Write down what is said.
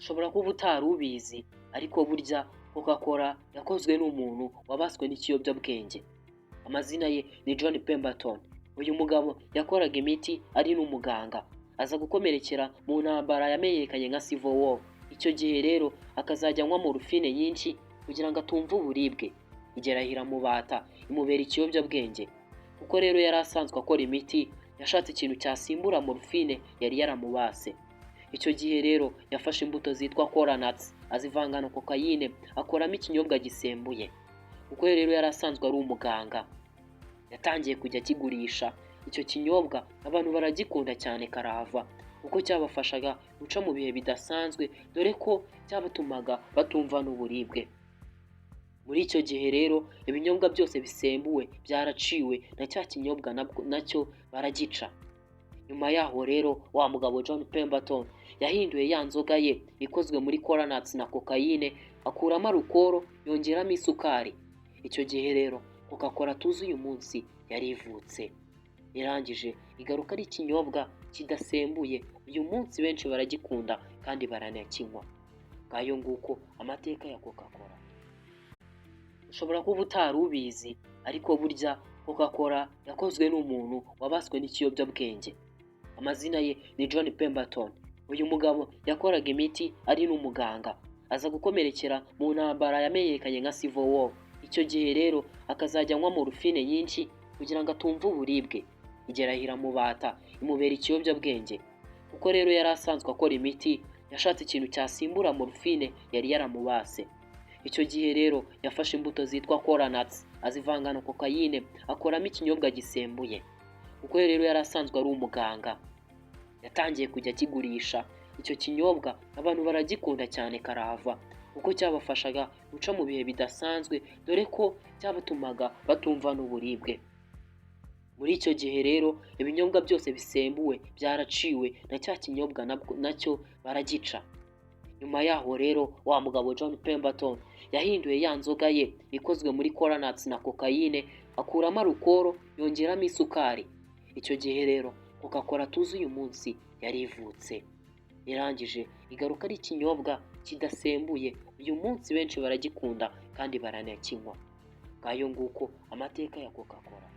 Ushobora kuba utari ubizi ariko burya Coca-Cola yakozwe n'umuntu wabaswe n'ikiyobyabwenge. Amazina ye ni John Pemberton. Uyu mugabo yakoraga imiti ari n'umuganga, aza gukomerekera mu ntambara yamenyekanye nka Civil War. Icyo gihe rero akazajya anywa morphine nyinshi kugira ngo atumva uburibwe, igerahira mu bata imubera ikiyobyabwenge. Kuko rero yari asanzwe akora imiti, yashatse ikintu cyasimbura morphine yari yaramubase. Icyo gihe rero yafashe imbuto zitwa cola nuts azivanga na cocaine akoramo ikinyobwa gisembuye. Kuko rero yari asanzwe ari umuganga, yatangiye kujya kigurisha icyo kinyobwa, abantu baragikunda cyane karahava kuko cyabafashaga guca mu bihe bidasanzwe, dore ko cyabatumaga batumva n'uburibwe. Muri icyo gihe rero ibinyobwa byose bisembuwe byaraciwe na cya kinyobwa nacyo baragica. Nyuma yaho rero wa mugabo John Pemberton yahinduye ya nzoga ye ikozwe muri cola nuts na cocaine, akuramo alukoro yongeramo isukari. Icyo gihe rero Coca-Cola tuzi uyu munsi yarivutse, irangije igaruka ari ikinyobwa kidasembuye. Uyu munsi benshi baragikunda kandi baranakinywa. Ngayo nguko amateka ya Coca-Cola. Ushobora kuba utari ubizi ariko burya Coca-Cola yakozwe n'umuntu wabaswe n'ikiyobyabwenge. Amazina ye ni John Pemberton. Uyu mugabo yakoraga imiti ari n'umuganga, aza gukomerekera mu ntambara yamenyekanye nka Civil War. Icyo gihe rero akazajya anywa morphine nyinshi kugira ngo atumva uburibwe, igerahira mu bata imubera ikiyobyabwenge. Kuko rero yari asanzwe akora imiti, yashatse ikintu cyasimbura morphine yari yaramubase. Icyo gihe rero yafashe imbuto zitwa cola nuts azivanga na cocaine akoramo ikinyobwa gisembuye. Kuko rero yari asanzwe ari umuganga, yatangiye kujya kigurisha icyo kinyobwa, abantu baragikunda cyane karahava kuko cyabafashaga guca mu bihe bidasanzwe, dore ko cyabatumaga batumva n'uburibwe. Muri icyo gihe rero ibinyobwa byose bisembuwe byaraciwe na cya kinyobwa nacyo baragica. Nyuma yaho rero wa mugabo John Pemberton yahinduye ya nzoga ye ikozwe muri cola nuts na cocaine, akuramo alukoro yongeramo isukari. Icyo gihe rero Coca-Cola tuzi uyu munsi yarivutse, irangije igaruka ari ikinyobwa kidasembuye. Uyu munsi benshi baragikunda kandi baranakinywa. Ngayo nguko amateka ya Coca-Cola.